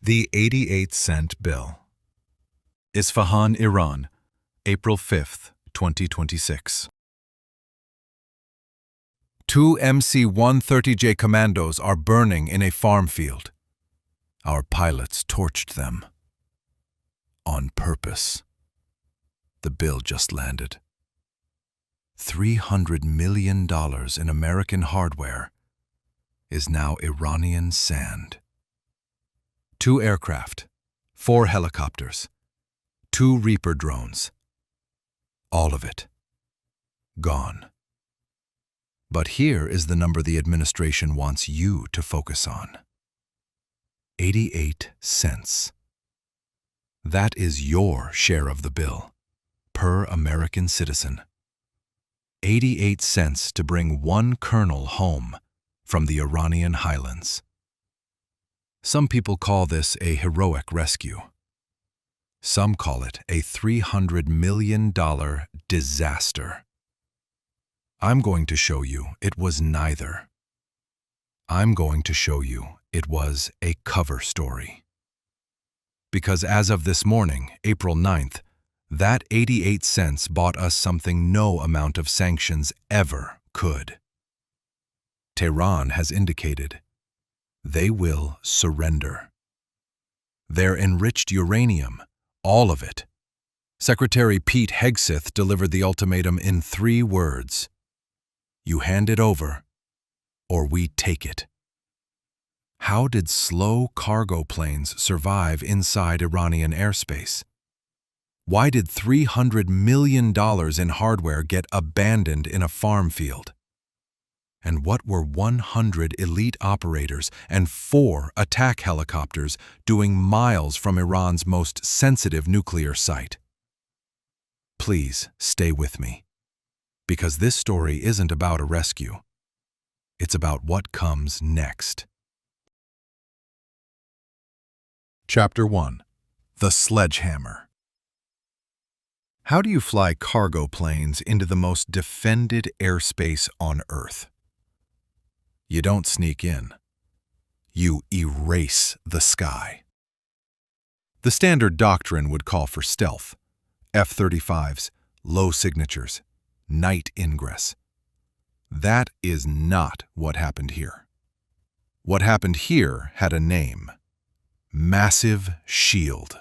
The 88-cent bill. Isfahan, Iran, April 5, 2026. Two MC-130J Commandos are burning in a farm field. Our pilots torched them. On purpose. The bill just landed. $300 million in American hardware is now Iranian sand. 2 aircraft, 4 helicopters, 2 Reaper drones. All of it. Gone. But here is the number the administration wants you to focus on. 88 cents. That is your share of the bill, per American citizen. 88 cents to bring one colonel home from the Iranian highlands. Some people call this a heroic rescue. Some call it a $300 million disaster. I'm going to show you it was neither. I'm going to show you it was a cover story. Because as of this morning, April 9th, that 88 cents bought us something no amount of sanctions ever could. Tehran has indicated they will surrender. Their enriched uranium, all of it. Secretary Pete Hegseth delivered the ultimatum in 3 words. You hand it over, or we take it. How did slow cargo planes survive inside Iranian airspace? Why did $300 million in hardware get abandoned in a farm field? And what were 100 elite operators and 4 attack helicopters doing miles from Iran's most sensitive nuclear site? Please stay with me, because this story isn't about a rescue. It's about what comes next. Chapter 1. The Sledgehammer. How do you fly cargo planes into the most defended airspace on Earth? You don't sneak in. You erase the sky. The standard doctrine would call for stealth, F-35s, low signatures, night ingress. That is not what happened here. What happened here had a name. Massive Shield.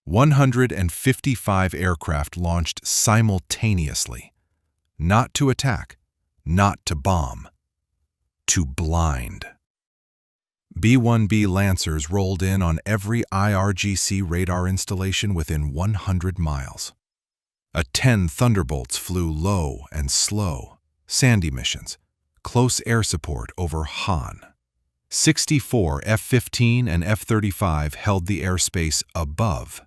155 aircraft launched simultaneously, not to attack, not to bomb, to blind. B-1B Lancers rolled in on every IRGC radar installation within 100 miles. A-10 Thunderbolts flew low and slow, sandy missions, close air support over Han. 64 F-15 and F-35 held the airspace above.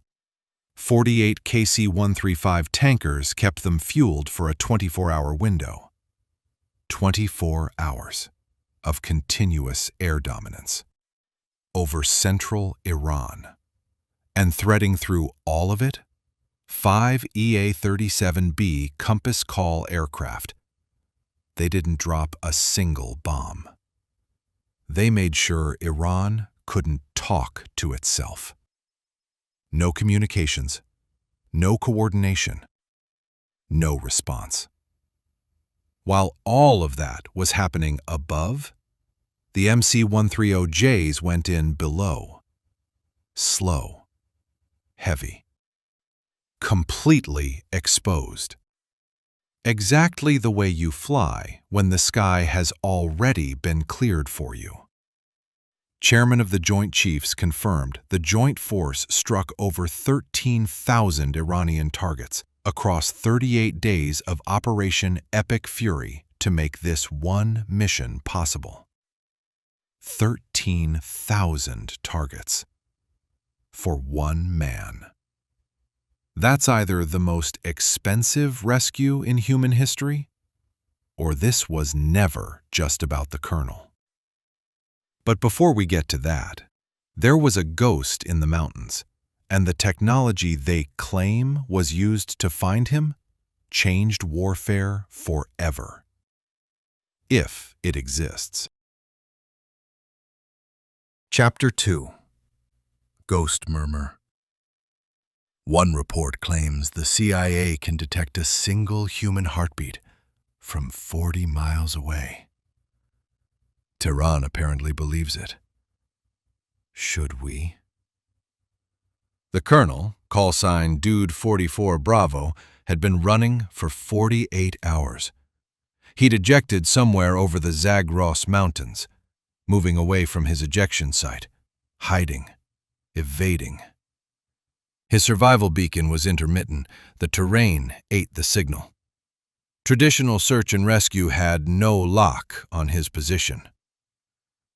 48 KC-135 tankers kept them fueled for a 24-hour window. 24 hours of continuous air dominance over central Iran. And threading through all of it, 5 EA-37B Compass Call aircraft. They didn't drop a single bomb. They made sure Iran couldn't talk to itself. No communications, no coordination, no response. While all of that was happening above, the MC-130Js went in below. Slow, heavy, completely exposed. Exactly the way you fly when the sky has already been cleared for you. Chairman of the Joint Chiefs confirmed the Joint Force struck over 13,000 Iranian targets across 38 days of Operation Epic Fury to make this one mission possible. 13,000 targets for one man. That's either the most expensive rescue in human history, or this was never just about the colonel. But before we get to that, there was a ghost in the mountains, and the technology they claim was used to find him changed warfare forever. If it exists. Chapter 2. Ghost Murmur. One report claims the CIA can detect a single human heartbeat from 40 miles away. Tehran apparently believes it. Should we? The colonel, call sign Dude 44 Bravo, had been running for 48 hours. He'd ejected somewhere over the Zagros Mountains, moving away from his ejection site, hiding, evading. His survival beacon was intermittent. The terrain ate the signal. Traditional search and rescue had no lock on his position.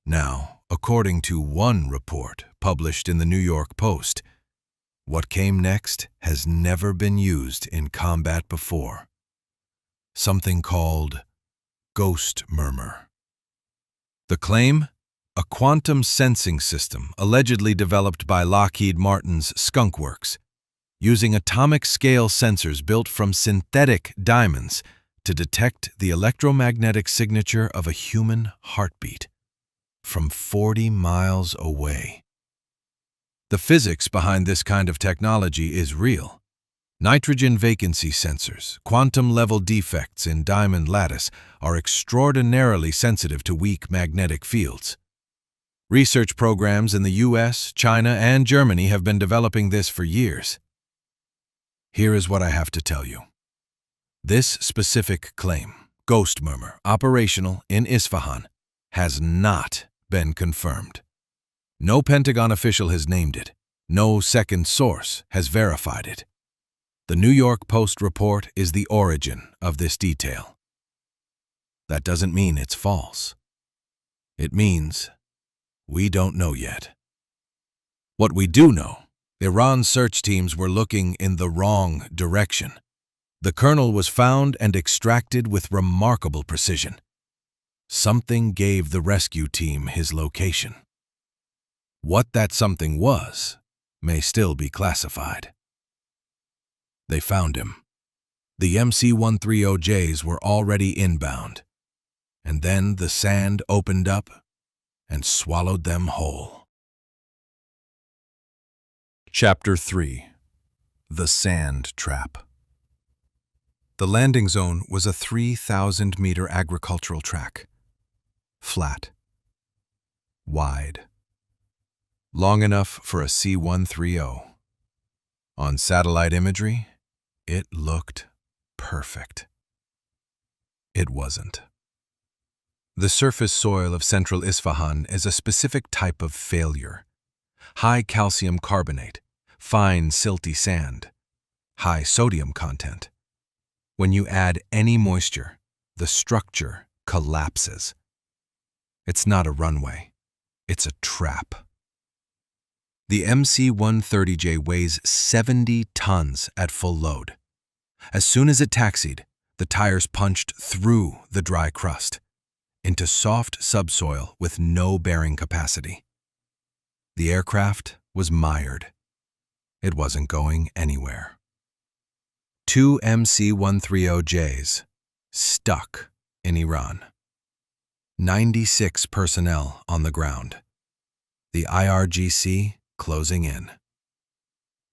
Now, according to one report published in the New York Post, what came next has never been used in combat before. Something called Ghost Murmur. The claim? A quantum sensing system allegedly developed by Lockheed Martin's Skunk Works, using atomic-scale sensors built from synthetic diamonds to detect the electromagnetic signature of a human heartbeat from 40 miles away. The physics behind this kind of technology is real. Nitrogen vacancy sensors, quantum-level defects in diamond lattice, are extraordinarily sensitive to weak magnetic fields. Research programs in the US, China, and Germany have been developing this for years. Here is what I have to tell you. This specific claim, Ghost Murmur, operational in Isfahan, has not been confirmed. No Pentagon official has named it. No second source has verified it. The New York Post report is the origin of this detail. That doesn't mean it's false. It means we don't know yet. What we do know, Iran's search teams were looking in the wrong direction. The colonel was found and extracted with remarkable precision. Something gave the rescue team his location. What that something was may still be classified. They found him. The MC-130Js were already inbound, and then the sand opened up and swallowed them whole. Chapter 3. The Sand Trap. The landing zone was a 3,000-meter agricultural track. Flat. Wide. Long enough for a C-130. On satellite imagery, it looked perfect. It wasn't. The surface soil of central Isfahan is a specific type of failure. High calcium carbonate, fine silty sand, high sodium content. When you add any moisture, the structure collapses. It's not a runway, it's a trap. The MC-130J weighs 70 tons at full load. As soon as it taxied, the tires punched through the dry crust into soft subsoil with no bearing capacity. The aircraft was mired. It wasn't going anywhere. 2 MC-130Js stuck in Iran. 96 personnel on the ground. The IRGC closing in.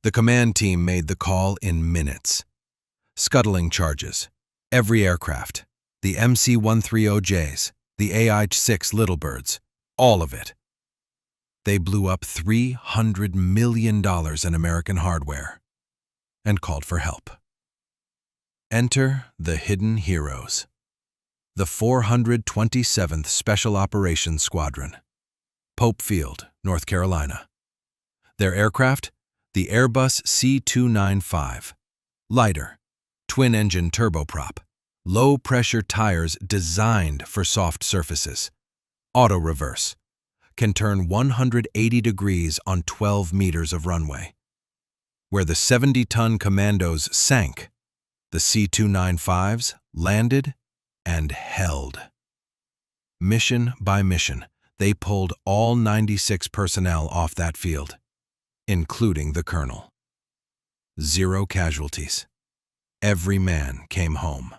The command team made the call in minutes. Scuttling charges. Every aircraft. The MC-130Js. The AI-6 Little Birds. All of it. They blew up $300 million in American hardware and called for help. Enter the hidden heroes. The 427th Special Operations Squadron. Pope Field, North Carolina. Their aircraft? The Airbus C-295. Lighter, twin-engine turboprop. Low-pressure tires designed for soft surfaces. Auto-reverse. Can turn 180 degrees on 12 meters of runway. Where the 70-ton Commandos sank, the C-295s landed and held. Mission by mission, they pulled all 96 personnel off that field, including the colonel. 0 casualties. Every man came home.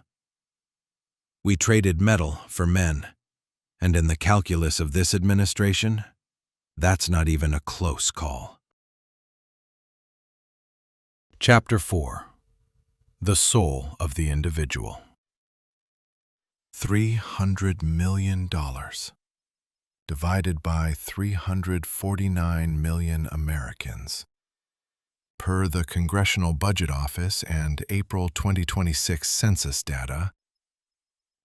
We traded metal for men, and in the calculus of this administration, that's not even a close call. Chapter 4. The Soul of the Individual. $300 million divided by 349 million Americans. Per the Congressional Budget Office and April 2026 census data,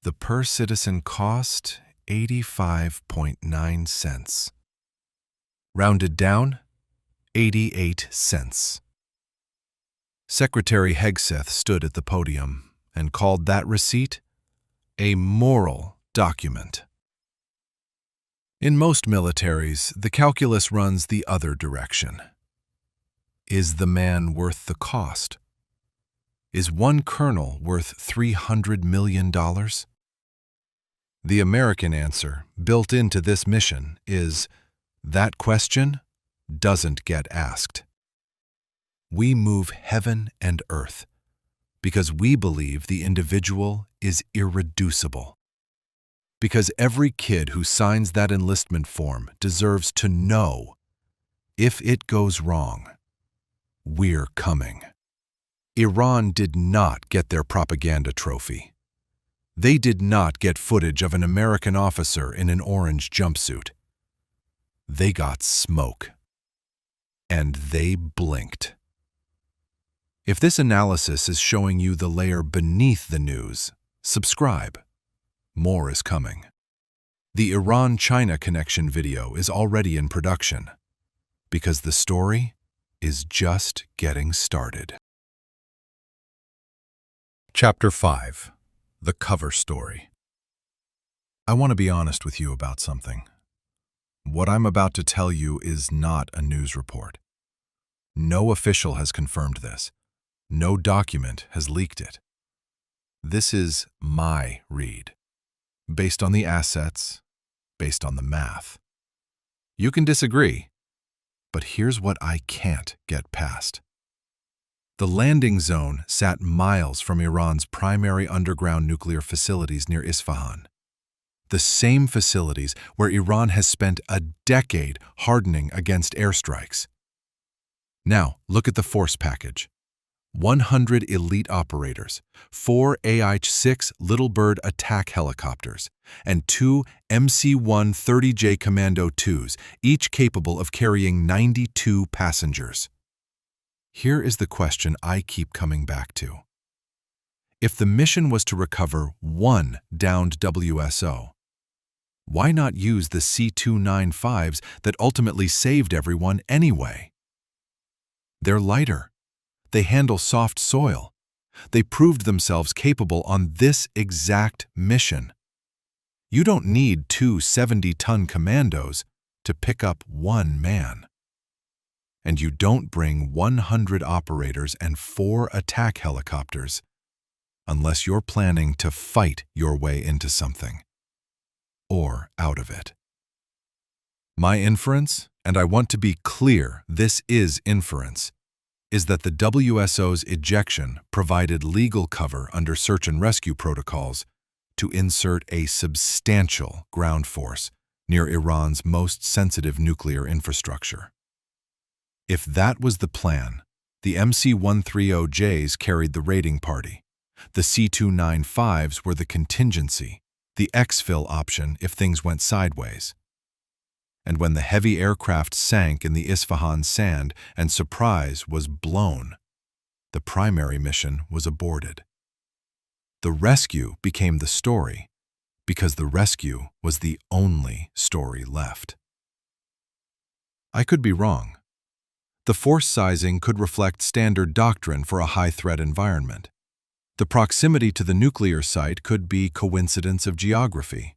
the per-citizen cost 85.9 cents. Rounded down, 88 cents. Secretary Hegseth stood at the podium and called that receipt a moral document. In most militaries, the calculus runs the other direction. Is the man worth the cost? Is one colonel worth $300 million? The American answer, built into this mission, is that question doesn't get asked. We move heaven and earth because we believe the individual is irreducible. Because every kid who signs that enlistment form deserves to know if it goes wrong, we're coming. Iran did not get their propaganda trophy. They did not get footage of an American officer in an orange jumpsuit. They got smoke. And they blinked. If this analysis is showing you the layer beneath the news, subscribe. More is coming. The Iran-China connection video is already in production because the story is just getting started. Chapter 5. The Cover Story. I want to be honest with you about something. What I'm about to tell you is not a news report. No official has confirmed this. No document has leaked it. This is my read, based on the assets, based on the math. You can disagree, but here's what I can't get past. The landing zone sat miles from Iran's primary underground nuclear facilities near Isfahan, the same facilities where Iran has spent a decade hardening against airstrikes. Now, look at the force package. 100 elite operators, 4 AH-6 Little Bird attack helicopters, and 2 MC-130J Commandos, each capable of carrying 92 passengers. Here is the question I keep coming back to. If the mission was to recover one downed WSO, why not use the C-295s that ultimately saved everyone anyway? They're lighter. They handle soft soil. They proved themselves capable on this exact mission. You don't need 2 70-ton commandos to pick up one man. And you don't bring 100 operators and 4 attack helicopters unless you're planning to fight your way into something or out of it. My inference, and I want to be clear, this is inference, is that the WSO's ejection provided legal cover under search and rescue protocols to insert a substantial ground force near Iran's most sensitive nuclear infrastructure. If that was the plan, the MC-130Js carried the raiding party. The C-295s were the contingency, the exfil option if things went sideways. And when the heavy aircraft sank in the Isfahan sand and Surprise was blown, the primary mission was aborted. The rescue became the story because the rescue was the only story left. I could be wrong. The force sizing could reflect standard doctrine for a high-threat environment. The proximity to the nuclear site could be coincidence of geography.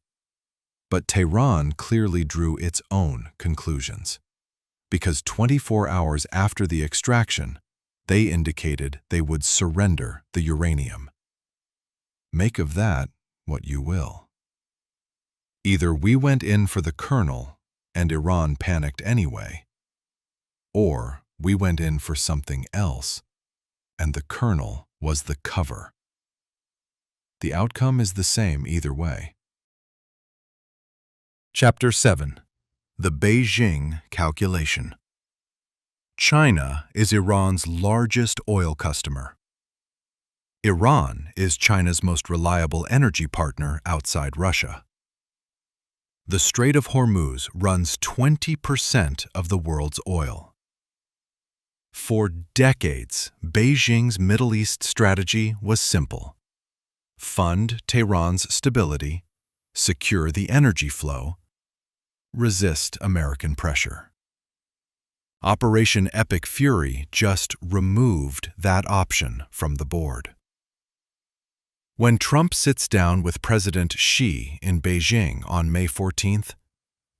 But Tehran clearly drew its own conclusions, because 24 hours after the extraction, they indicated they would surrender the uranium. Make of that what you will. Either we went in for the kernel and Iran panicked anyway, or we went in for something else and the kernel was the cover. The outcome is the same either way. Chapter 7. The Beijing Calculation. China is Iran's largest oil customer. Iran is China's most reliable energy partner outside Russia. The Strait of Hormuz runs 20% of the world's oil. For decades, Beijing's Middle East strategy was simple: fund Tehran's stability, secure the energy flow, resist American pressure. Operation Epic Fury just removed that option from the board. When Trump sits down with President Xi in Beijing on May 14th,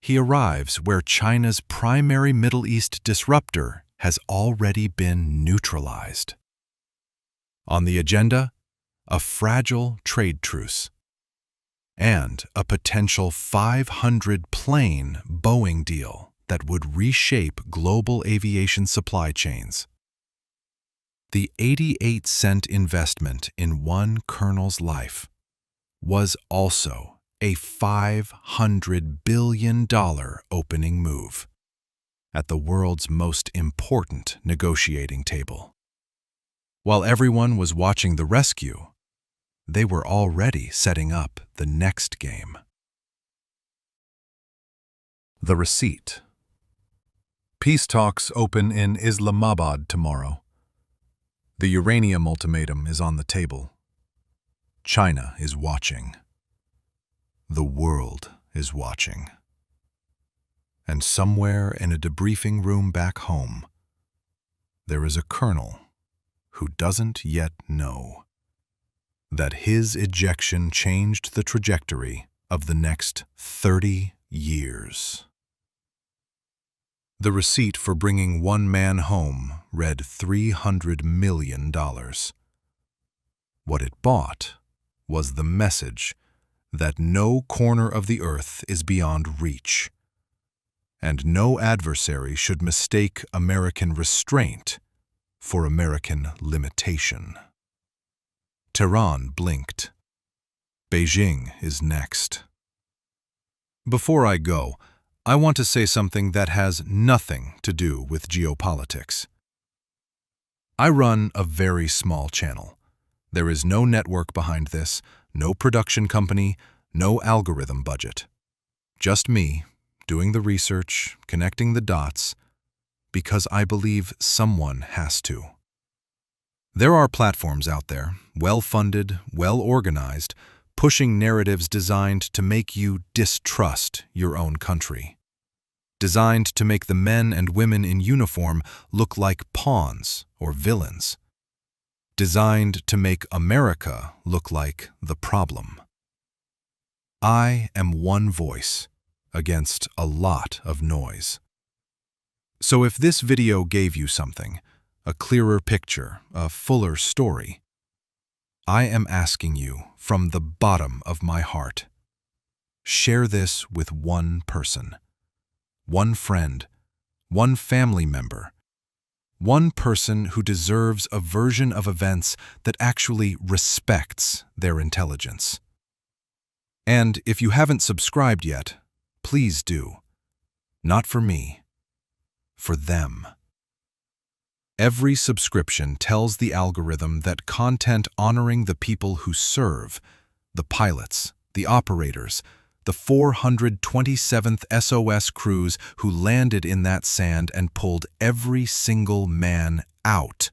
he arrives where China's primary Middle East disruptor has already been neutralized. On the agenda, a fragile trade truce and a potential 500-plane Boeing deal that would reshape global aviation supply chains. The 88-cent investment in one colonel's life was also a $500 billion opening move at the world's most important negotiating table. While everyone was watching the rescue, they were already setting up the next game. The receipt. Peace talks open in Islamabad tomorrow. The uranium ultimatum is on the table. China is watching. The world is watching. And somewhere in a debriefing room back home, there is a colonel who doesn't yet know that his ejection changed the trajectory of the next 30 years. The receipt for bringing one man home read $300 million. What it bought was the message that no corner of the earth is beyond reach, and no adversary should mistake American restraint for American limitation. Tehran blinked. Beijing is next. Before I go, I want to say something that has nothing to do with geopolitics. I run a very small channel. There is no network behind this, no production company, no algorithm budget. Just me, doing the research, connecting the dots, because I believe someone has to. There are platforms out there, well-funded, well-organized, pushing narratives designed to make you distrust your own country. Designed to make the men and women in uniform look like pawns or villains. Designed to make America look like the problem. I am one voice against a lot of noise. So if this video gave you something, a clearer picture, a fuller story, I am asking you from the bottom of my heart, share this with one person. One friend, one family member, one person who deserves a version of events that actually respects their intelligence. And if you haven't subscribed yet, please do. Not for me, for them. Every subscription tells the algorithm that content honoring the people who serve, the pilots, the operators, the 427th SOS crews who landed in that sand and pulled every single man out,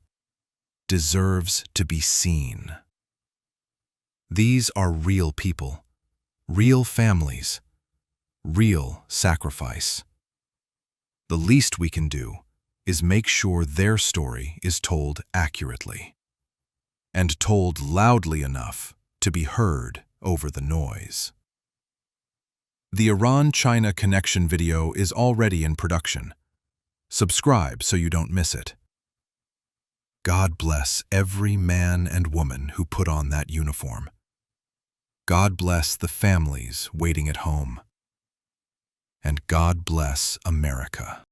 deserves to be seen. These are real people, real families, real sacrifice. The least we can do is make sure their story is told accurately, and told loudly enough to be heard over the noise. The Iran-China connection video is already in production. Subscribe so you don't miss it. God bless every man and woman who put on that uniform. God bless the families waiting at home. And God bless America.